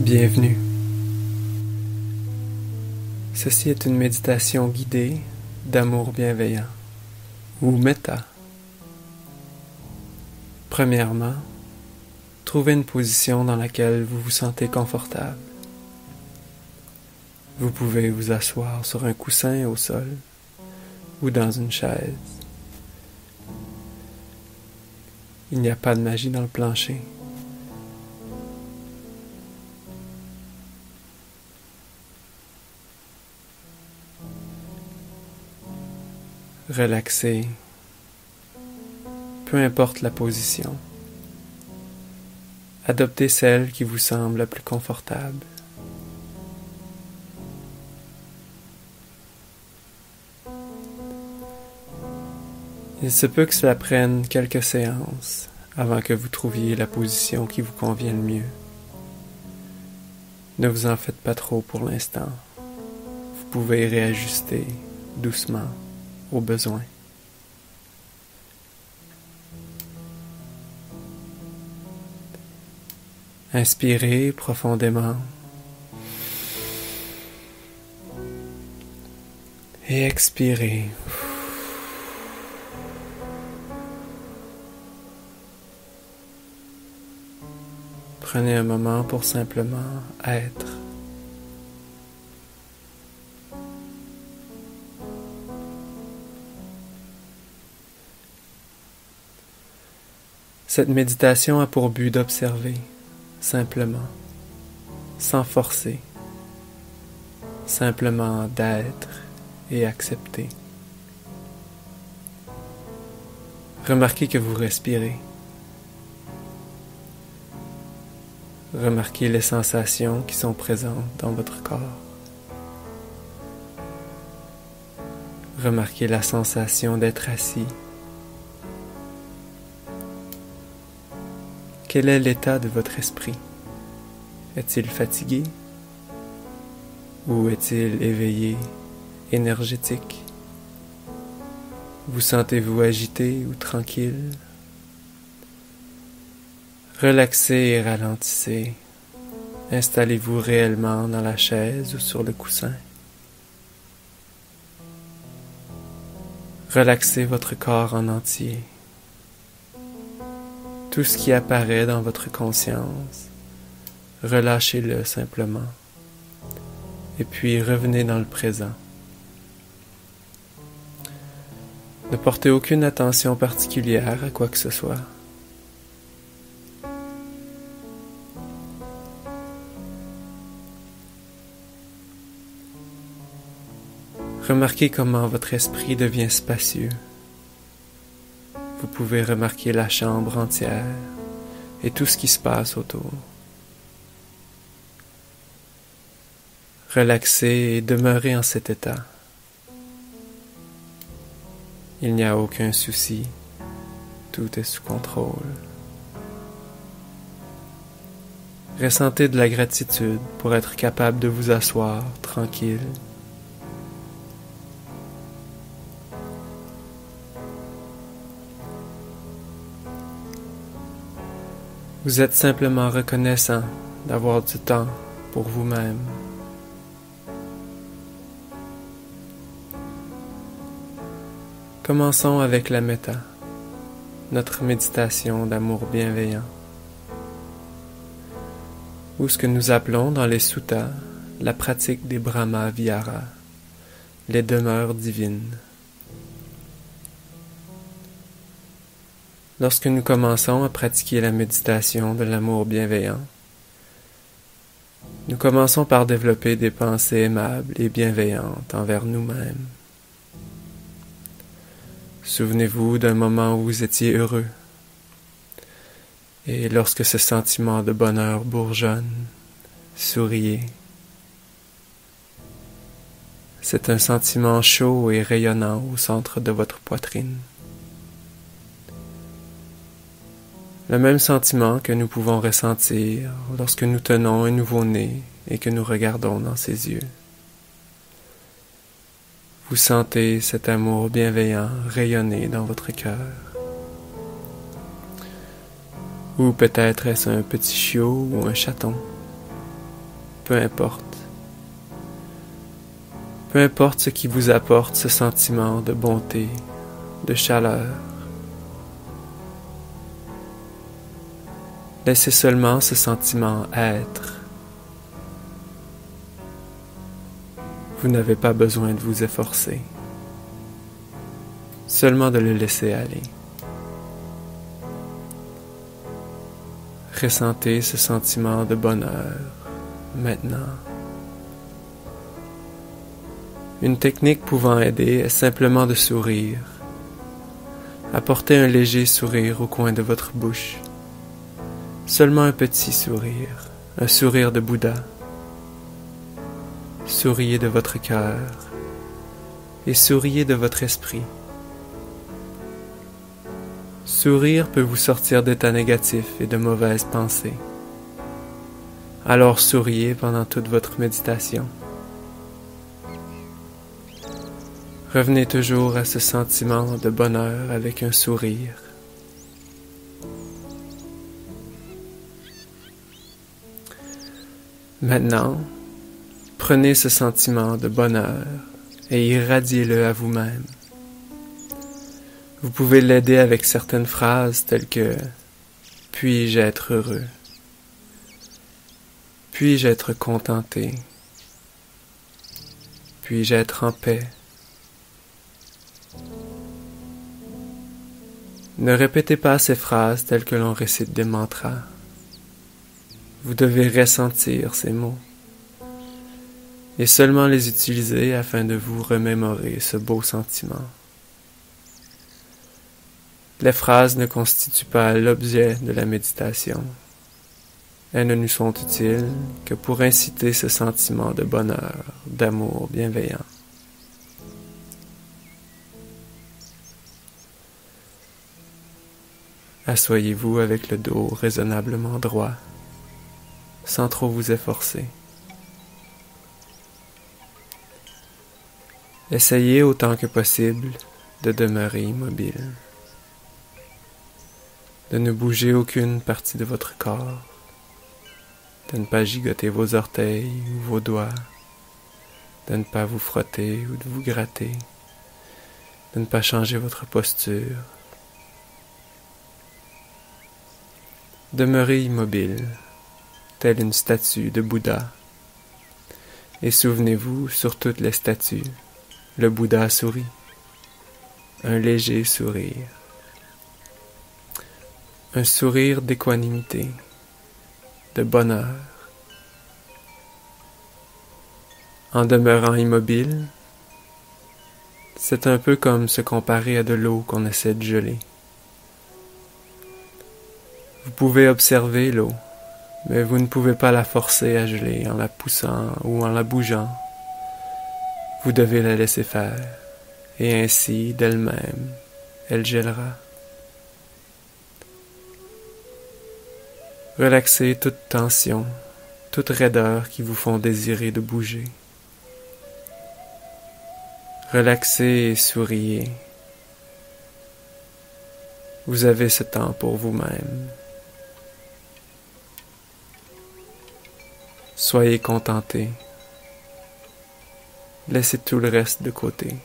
Bienvenue. Ceci est une méditation guidée d'amour bienveillant, ou Metta. Premièrement, trouvez une position dans laquelle vous vous sentez confortable. Vous pouvez vous asseoir sur un coussin au sol ou dans une chaise. Il n'y a pas de magie dans le plancher. Relaxez, peu importe la position. Adoptez celle qui vous semble la plus confortable. Il se peut que cela prenne quelques séances avant que vous trouviez la position qui vous convient le mieux. Ne vous en faites pas trop pour l'instant. Vous pouvez réajuster doucement au besoin. Inspirez profondément et expirez. Prenez un moment pour simplement être. Cette méditation a pour but d'observer, simplement, sans forcer, simplement d'être et accepter. Remarquez que vous respirez. Remarquez les sensations qui sont présentes dans votre corps. Remarquez la sensation d'être assis. Quel est l'état de votre esprit? Est-il fatigué? Ou est-il éveillé, énergétique? Vous sentez-vous agité ou tranquille? Relaxez et ralentissez. Installez-vous réellement dans la chaise ou sur le coussin. Relaxez votre corps en entier. Tout ce qui apparaît dans votre conscience, relâchez-le simplement. Et puis revenez dans le présent. Ne portez aucune attention particulière à quoi que ce soit. Remarquez comment votre esprit devient spacieux. Vous pouvez remarquer la chambre entière et tout ce qui se passe autour. Relaxez et demeurez en cet état. Il n'y a aucun souci, tout est sous contrôle. Ressentez de la gratitude pour être capable de vous asseoir tranquille. Vous êtes simplement reconnaissant d'avoir du temps pour vous-même. Commençons avec la Metta, notre méditation d'amour bienveillant, ou ce que nous appelons dans les suttas la pratique des Brahma Viharas, les demeures divines. Lorsque nous commençons à pratiquer la méditation de l'amour bienveillant, nous commençons par développer des pensées aimables et bienveillantes envers nous-mêmes. Souvenez-vous d'un moment où vous étiez heureux, et lorsque ce sentiment de bonheur bourgeonne, souriez. C'est un sentiment chaud et rayonnant au centre de votre poitrine. Le même sentiment que nous pouvons ressentir lorsque nous tenons un nouveau-né et que nous regardons dans ses yeux. Vous sentez cet amour bienveillant rayonner dans votre cœur. Ou peut-être est-ce un petit chiot ou un chaton. Peu importe. Peu importe ce qui vous apporte ce sentiment de bonté, de chaleur. Laissez seulement ce sentiment être. Vous n'avez pas besoin de vous efforcer, seulement de le laisser aller. Ressentez ce sentiment de bonheur maintenant. Une technique pouvant aider est simplement de sourire. Apportez un léger sourire au coin de votre bouche. Seulement un petit sourire, un sourire de Bouddha. Souriez de votre cœur et souriez de votre esprit. Sourire peut vous sortir d'états négatifs et de mauvaises pensées. Alors souriez pendant toute votre méditation. Revenez toujours à ce sentiment de bonheur avec un sourire. Maintenant, prenez ce sentiment de bonheur et irradiez-le à vous-même. Vous pouvez l'aider avec certaines phrases telles que « Puis-je être heureux? Puis-je être contenté? Puis-je être en paix? » Ne répétez pas ces phrases telles que l'on récite des mantras. Vous devez ressentir ces mots et seulement les utiliser afin de vous remémorer ce beau sentiment. Les phrases ne constituent pas l'objet de la méditation. Elles ne nous sont utiles que pour inciter ce sentiment de bonheur, d'amour bienveillant. Asseyez-vous avec le dos raisonnablement droit, sans trop vous efforcer. Essayez autant que possible de demeurer immobile, de ne bouger aucune partie de votre corps, de ne pas gigoter vos orteils ou vos doigts, de ne pas vous frotter ou de vous gratter, de ne pas changer votre posture. Demeurez immobile, telle une statue de Bouddha, et souvenez-vous, sur toutes les statues, le Bouddha sourit, un léger sourire, un sourire d'équanimité, de bonheur. En demeurant immobile, c'est un peu comme se comparer à de l'eau qu'on essaie de geler. Vous pouvez observer l'eau, mais vous ne pouvez pas la forcer à geler en la poussant ou en la bougeant. Vous devez la laisser faire, et ainsi, d'elle-même, elle gèlera. Relaxez toute tension, toute raideur qui vous font désirer de bouger. Relaxez et souriez. Vous avez ce temps pour vous-même. Soyez contenté. Laissez tout le reste de côté.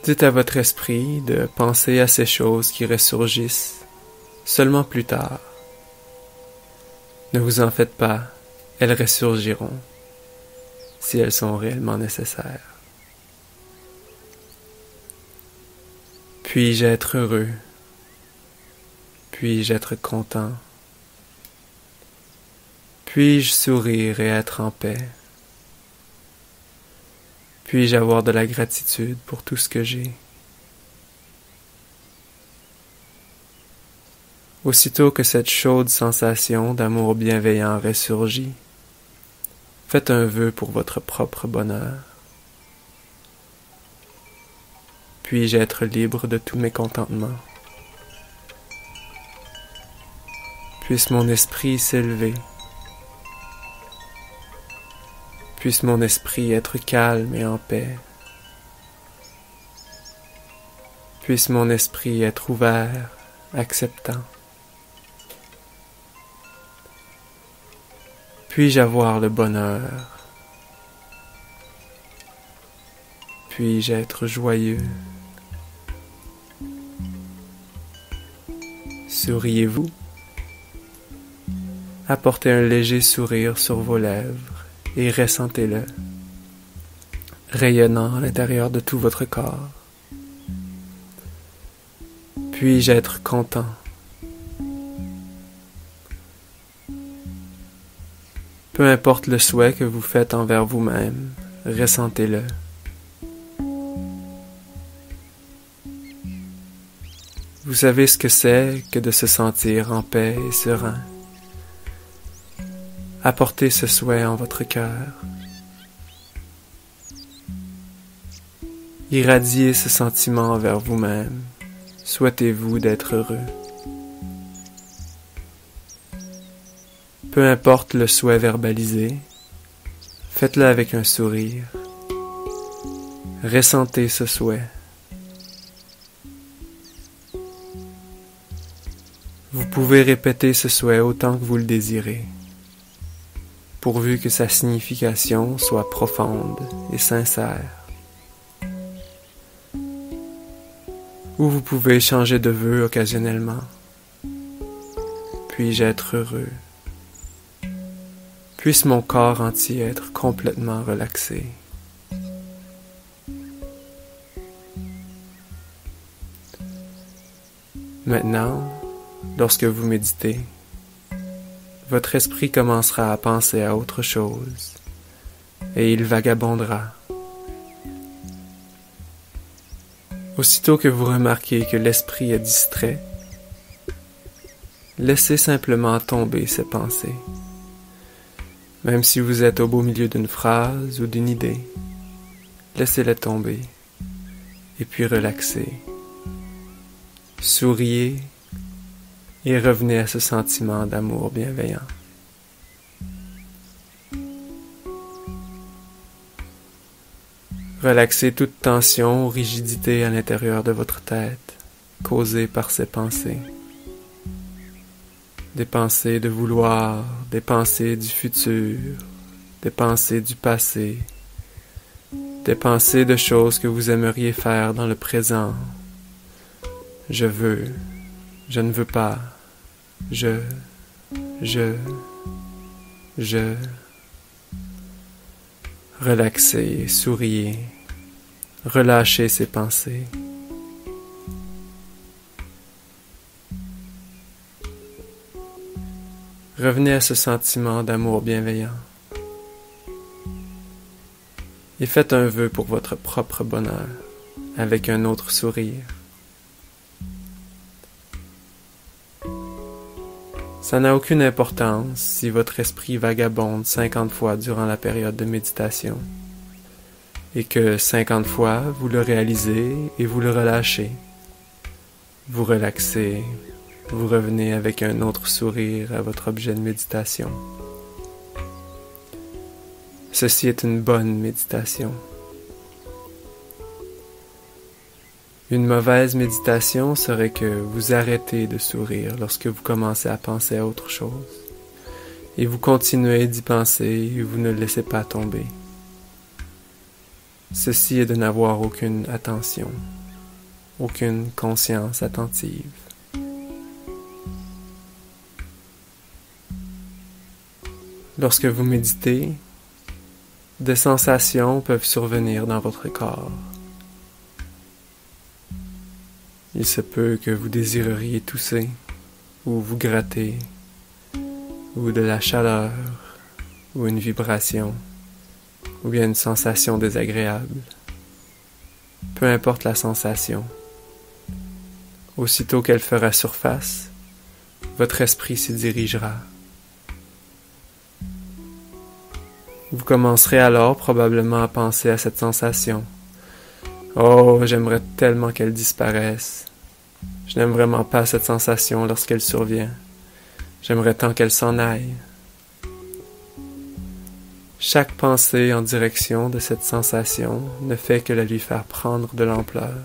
Dites à votre esprit de penser à ces choses qui ressurgissent seulement plus tard. Ne vous en faites pas, elles ressurgiront, si elles sont réellement nécessaires. Puis-je être heureux? Puis-je être content? Puis-je sourire et être en paix? Puis-je avoir de la gratitude pour tout ce que j'ai? Aussitôt que cette chaude sensation d'amour bienveillant ressurgit, faites un vœu pour votre propre bonheur. Puis-je être libre de tout mécontentement? Puisse mon esprit s'élever. Puisse mon esprit être calme et en paix. Puisse mon esprit être ouvert, acceptant. Puis-je avoir le bonheur? Puis-je être joyeux? Souriez-vous? Apportez un léger sourire sur vos lèvres et ressentez-le, rayonnant à l'intérieur de tout votre corps. Puis-je être content? Peu importe le souhait que vous faites envers vous-même, ressentez-le. Vous savez ce que c'est que de se sentir en paix et serein. Apportez ce souhait en votre cœur. Irradiez ce sentiment envers vous-même. Souhaitez-vous d'être heureux. Peu importe le souhait verbalisé, faites-le avec un sourire. Ressentez ce souhait. Vous pouvez répéter ce souhait autant que vous le désirez, pourvu que sa signification soit profonde et sincère. Ou vous pouvez changer de vœu occasionnellement. Puis-je être heureux? Puisse mon corps entier être complètement relaxé. Maintenant, lorsque vous méditez, votre esprit commencera à penser à autre chose et il vagabondera. Aussitôt que vous remarquez que l'esprit est distrait, laissez simplement tomber ces pensées. Même si vous êtes au beau milieu d'une phrase ou d'une idée, laissez-les tomber et puis relaxez. Souriez et revenez à ce sentiment d'amour bienveillant. Relaxez toute tension ou rigidité à l'intérieur de votre tête, causée par ces pensées. Des pensées de vouloir, des pensées du futur, des pensées du passé, des pensées de choses que vous aimeriez faire dans le présent. Je veux, je ne veux pas, je. Relaxez, souriez, relâchez ces pensées. Revenez à ce sentiment d'amour bienveillant et faites un vœu pour votre propre bonheur avec un autre sourire. Ça n'a aucune importance si votre esprit vagabonde 50 fois durant la période de méditation et que 50 fois vous le réalisez et vous le relâchez. Vous relaxez, vous revenez avec un autre sourire à votre objet de méditation. Ceci est une bonne méditation. Une mauvaise méditation serait que vous arrêtez de sourire lorsque vous commencez à penser à autre chose, et vous continuez d'y penser et vous ne le laissez pas tomber. Ceci est de n'avoir aucune attention, aucune conscience attentive. Lorsque vous méditez, des sensations peuvent survenir dans votre corps. Il se peut que vous désireriez tousser, ou vous gratter, ou de la chaleur, ou une vibration, ou bien une sensation désagréable. Peu importe la sensation, aussitôt qu'elle fera surface, votre esprit s'y dirigera. Vous commencerez alors probablement à penser à cette sensation. Oh, j'aimerais tellement qu'elle disparaisse. Je n'aime vraiment pas cette sensation lorsqu'elle survient. J'aimerais tant qu'elle s'en aille. Chaque pensée en direction de cette sensation ne fait que la lui faire prendre de l'ampleur.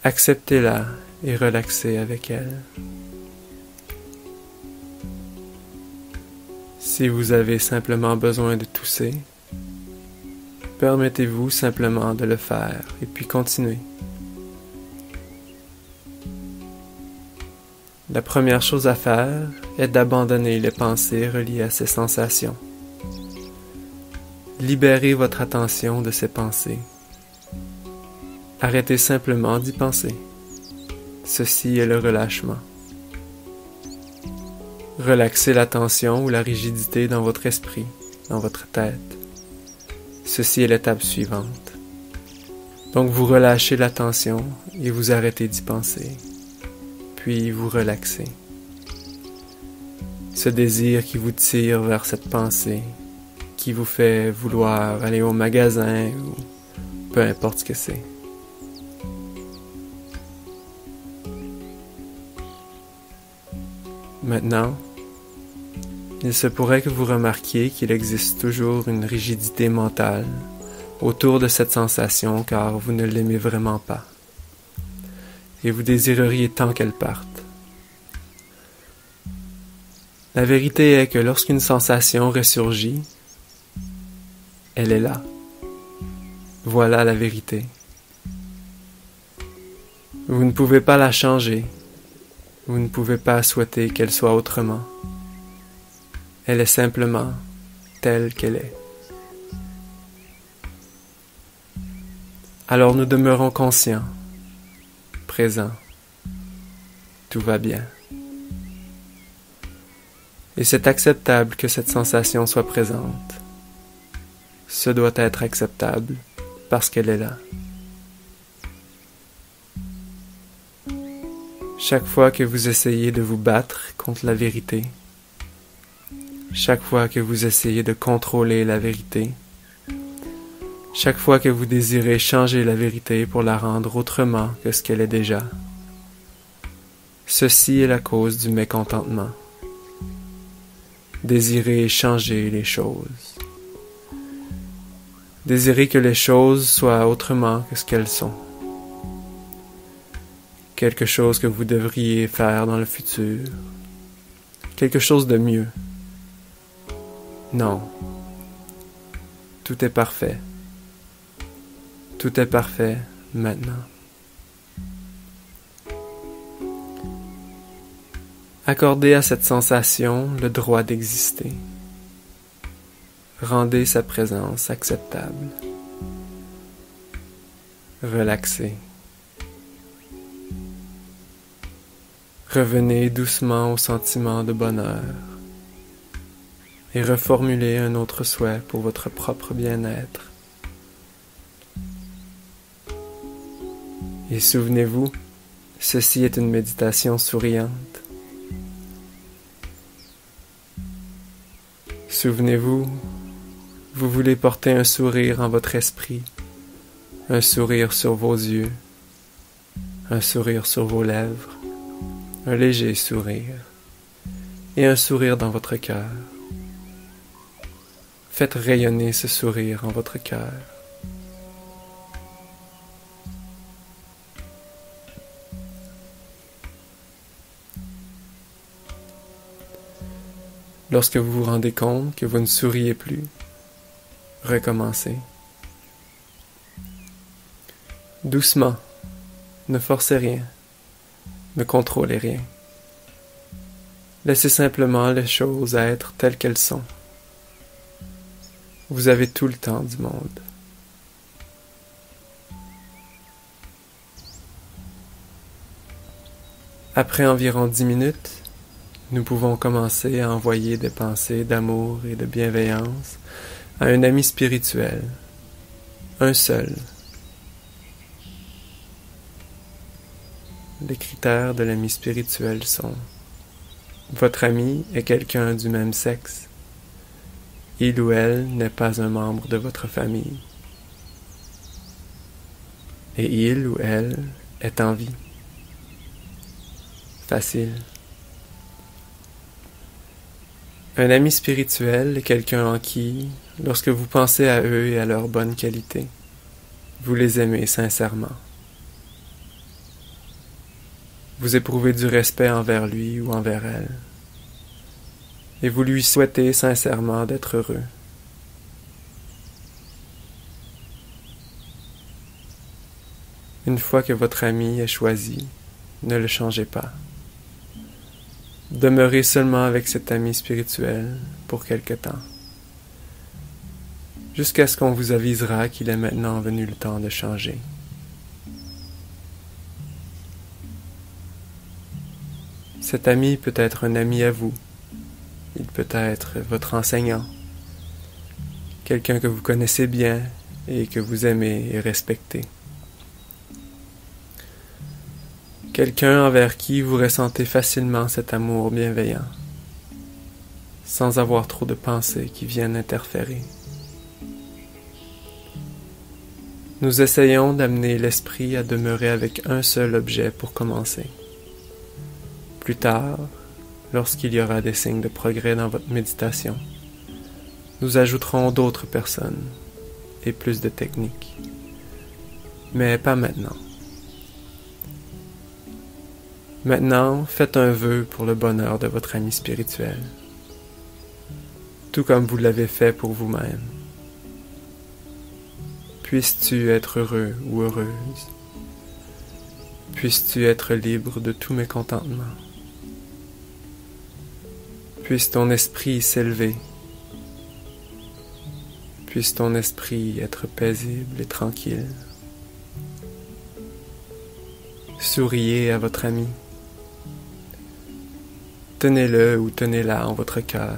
Acceptez-la et relaxez avec elles. Si vous avez simplement besoin de tousser, permettez-vous simplement de le faire et puis continuez. La première chose à faire est d'abandonner les pensées reliées à ces sensations. Libérez votre attention de ces pensées. Arrêtez simplement d'y penser. Ceci est le relâchement. Relaxez la tension ou la rigidité dans votre esprit, dans votre tête. Ceci est l'étape suivante. Donc vous relâchez la tension et vous arrêtez d'y penser. Puis vous relaxez. Ce désir qui vous tire vers cette pensée, qui vous fait vouloir aller au magasin ou peu importe ce que c'est. Maintenant, il se pourrait que vous remarquiez qu'il existe toujours une rigidité mentale autour de cette sensation car vous ne l'aimez vraiment pas et vous désireriez tant qu'elle parte. La vérité est que lorsqu'une sensation ressurgit, elle est là. Voilà la vérité. Vous ne pouvez pas la changer. Vous ne pouvez pas souhaiter qu'elle soit autrement. Elle est simplement telle qu'elle est. Alors nous demeurons conscients, présents. Tout va bien. Et c'est acceptable que cette sensation soit présente. Ce doit être acceptable parce qu'elle est là. Chaque fois que vous essayez de vous battre contre la vérité, chaque fois que vous essayez de contrôler la vérité, chaque fois que vous désirez changer la vérité pour la rendre autrement que ce qu'elle est déjà, ceci est la cause du mécontentement. Désirez changer les choses. Désirez que les choses soient autrement que ce qu'elles sont. Quelque chose que vous devriez faire dans le futur. Quelque chose de mieux. Non. Tout est parfait. Tout est parfait maintenant. Accordez à cette sensation le droit d'exister. Rendez sa présence acceptable. Relaxez. Revenez doucement au sentiment de bonheur et reformulez un autre souhait pour votre propre bien-être. Et souvenez-vous, ceci est une méditation souriante. Souvenez-vous, vous voulez porter un sourire en votre esprit, un sourire sur vos yeux, un sourire sur vos lèvres, un léger sourire, et un sourire dans votre cœur. Faites rayonner ce sourire en votre cœur. Lorsque vous vous rendez compte que vous ne souriez plus, recommencez. Doucement, ne forcez rien, ne contrôlez rien. Laissez simplement les choses être telles qu'elles sont. Vous avez tout le temps du monde. Après environ 10 minutes, nous pouvons commencer à envoyer des pensées d'amour et de bienveillance à un ami spirituel, un seul. Les critères de l'ami spirituel sont: votre ami est quelqu'un du même sexe. Il ou elle n'est pas un membre de votre famille. Et il ou elle est en vie. Facile. Un ami spirituel est quelqu'un en qui, lorsque vous pensez à eux et à leurs bonnes qualités, vous les aimez sincèrement. Vous éprouvez du respect envers lui ou envers elle, et vous lui souhaitez sincèrement d'être heureux. Une fois que votre ami est choisi, ne le changez pas. Demeurez seulement avec cet ami spirituel pour quelque temps, jusqu'à ce qu'on vous avisera qu'il est maintenant venu le temps de changer. Cet ami peut être un ami à vous, il peut être votre enseignant, quelqu'un que vous connaissez bien et que vous aimez et respectez. Quelqu'un envers qui vous ressentez facilement cet amour bienveillant, sans avoir trop de pensées qui viennent interférer. Nous essayons d'amener l'esprit à demeurer avec un seul objet pour commencer. Plus tard, lorsqu'il y aura des signes de progrès dans votre méditation, nous ajouterons d'autres personnes et plus de techniques, mais pas maintenant. Maintenant, faites un vœu pour le bonheur de votre ami spirituel, tout comme vous l'avez fait pour vous-même. Puisses-tu être heureux ou heureuse? Puisses-tu être libre de tout mécontentement? Puisse ton esprit s'élever. Puisse ton esprit être paisible et tranquille. Souriez à votre ami. Tenez-le ou tenez-la en votre cœur.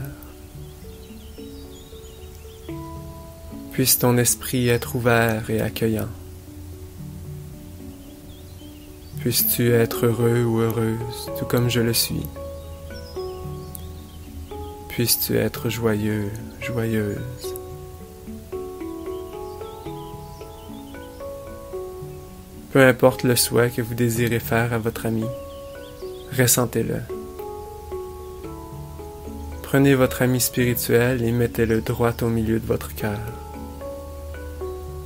Puisse ton esprit être ouvert et accueillant. Puisses-tu être heureux ou heureuse, tout comme je le suis. Puisses-tu être joyeux, joyeuse. Peu importe le souhait que vous désirez faire à votre ami, ressentez-le. Prenez votre ami spirituel et mettez-le droit au milieu de votre cœur.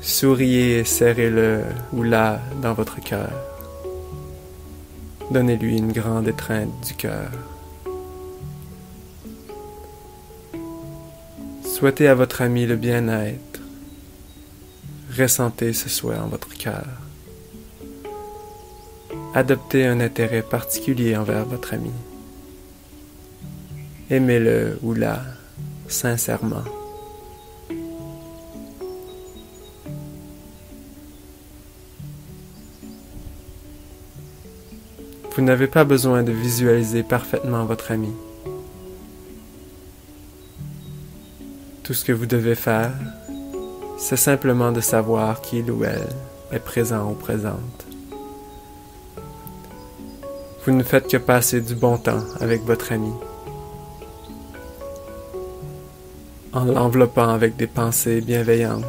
Souriez et serrez-le ou la dans votre cœur. Donnez-lui une grande étreinte du cœur. Souhaitez à votre ami le bien-être. Ressentez ce souhait en votre cœur. Adoptez un intérêt particulier envers votre ami. Aimez-le ou la sincèrement. Vous n'avez pas besoin de visualiser parfaitement votre ami. Tout ce que vous devez faire, c'est simplement de savoir qu'il ou elle est présent ou présente. Vous ne faites que passer du bon temps avec votre ami, en l'enveloppant avec des pensées bienveillantes.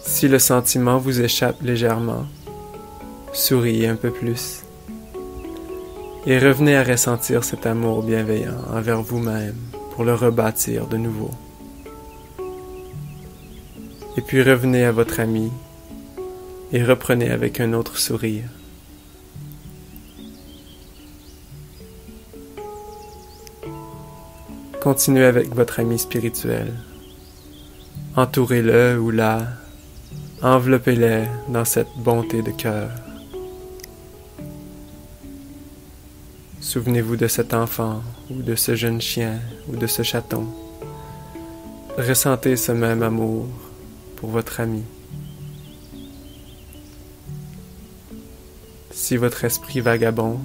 Si le sentiment vous échappe légèrement, souriez un peu plus et revenez à ressentir cet amour bienveillant envers vous-même pour le rebâtir de nouveau. Et puis revenez à votre ami et reprenez avec un autre sourire. Continuez avec votre ami spirituel. Entourez-le ou la, enveloppez-les dans cette bonté de cœur. Souvenez-vous de cet enfant, ou de ce jeune chien, ou de ce chaton. Ressentez ce même amour pour votre ami. Si votre esprit vagabonde,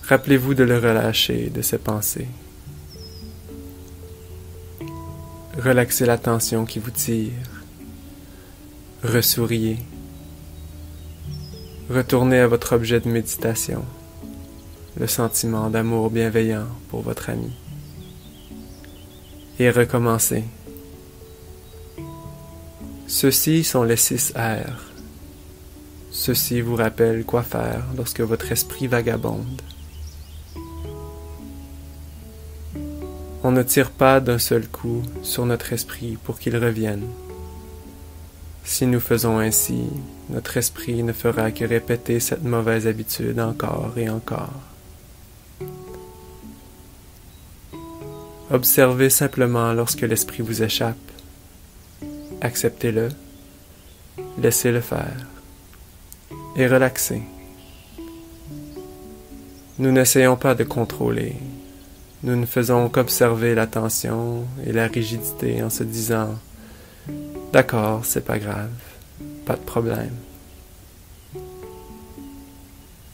rappelez-vous de le relâcher de ses pensées. Relaxez la tension qui vous tire. Ressouriez. Retournez à votre objet de méditation, le sentiment d'amour bienveillant pour votre ami. Et recommencez. Ceux-ci sont les 6 R. Ceux-ci vous rappellent quoi faire lorsque votre esprit vagabonde. On ne tire pas d'un seul coup sur notre esprit pour qu'il revienne. Si nous faisons ainsi, notre esprit ne fera que répéter cette mauvaise habitude encore et encore. Observez simplement lorsque l'esprit vous échappe. Acceptez-le, laissez-le faire et relaxez. Nous n'essayons pas de contrôler. Nous ne faisons qu'observer la tension et la rigidité en se disant « D'accord, c'est pas grave, pas de problème. »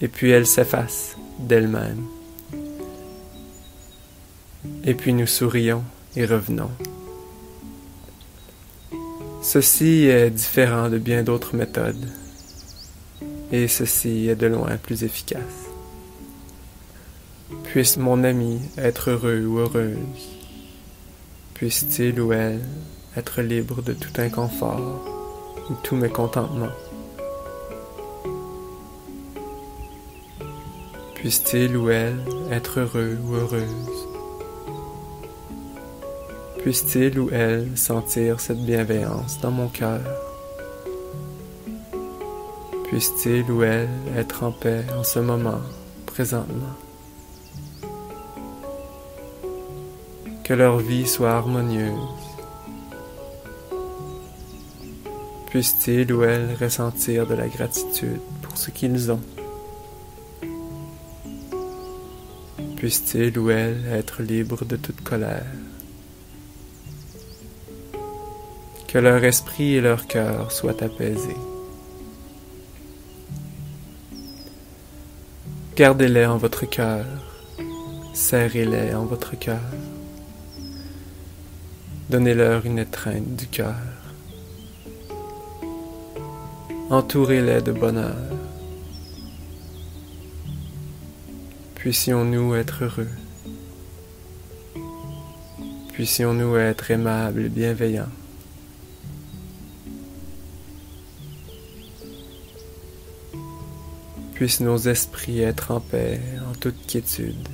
Et puis elle s'efface d'elle-même. Et puis nous sourions et revenons. Ceci est différent de bien d'autres méthodes, et ceci est de loin plus efficace. Puisse mon ami être heureux ou heureuse, puisse-t-il ou elle être libre de tout inconfort ou tout mécontentement. Puisse-t-il ou elle être heureux ou heureuse. Puisse-t-il ou elle sentir cette bienveillance dans mon cœur. Puisse-t-il ou elle être en paix en ce moment, présentement. Que leur vie soit harmonieuse. Puisse-t-il ou elle ressentir de la gratitude pour ce qu'ils ont. Puisse-t-il ou elle être libre de toute colère. Que leur esprit et leur cœur soient apaisés. Gardez-les en votre cœur, serrez-les en votre cœur. Donnez-leur une étreinte du cœur. Entourez-les de bonheur. Puissions-nous être heureux. Puissions-nous être aimables et bienveillants. Puissent nos esprits être en paix en toute quiétude.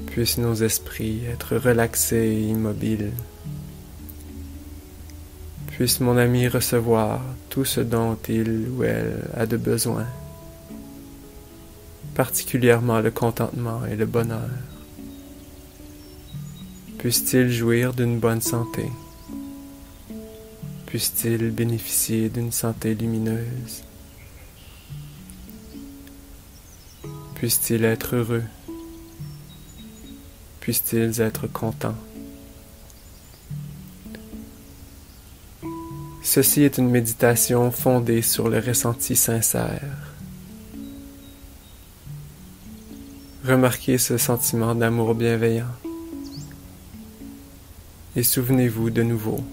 Puissent nos esprits être relaxés et immobiles. Puisse mon ami recevoir tout ce dont il ou elle a de besoin, particulièrement le contentement et le bonheur. Puisse-t-il jouir d'une bonne santé. Puisse-t-il bénéficier d'une santé lumineuse. Puisse-t-il être heureux. Puissent-ils être contents. Ceci est une méditation fondée sur le ressenti sincère. Remarquez ce sentiment d'amour bienveillant. Et souvenez-vous de nouveau.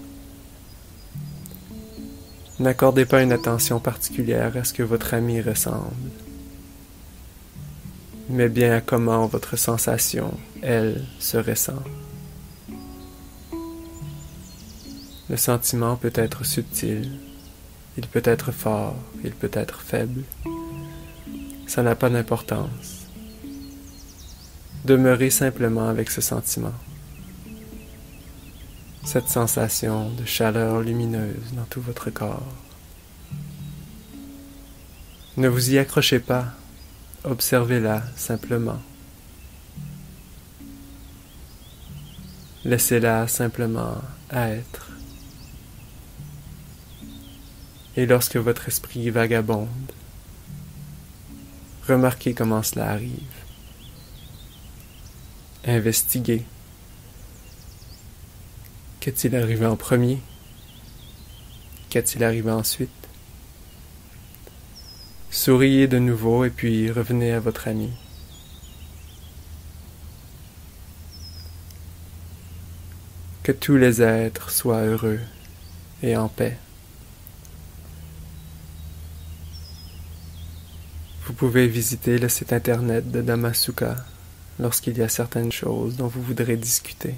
N'accordez pas une attention particulière à ce que votre ami ressemble, mais bien à comment votre sensation, elle, se ressent. Le sentiment peut être subtil, il peut être fort, il peut être faible. Ça n'a pas d'importance. Demeurez simplement avec ce sentiment. Cette sensation de chaleur lumineuse dans tout votre corps. Ne vous y accrochez pas, observez-la simplement. Laissez-la simplement être. Et lorsque votre esprit vagabonde, remarquez comment cela arrive. Investiguez. Qu'est-il arrivé en premier? Qu'est-il arrivé ensuite? Souriez de nouveau et puis revenez à votre ami. Que tous les êtres soient heureux et en paix. Vous pouvez visiter le site internet de Dhamma Sukha lorsqu'il y a certaines choses dont vous voudrez discuter.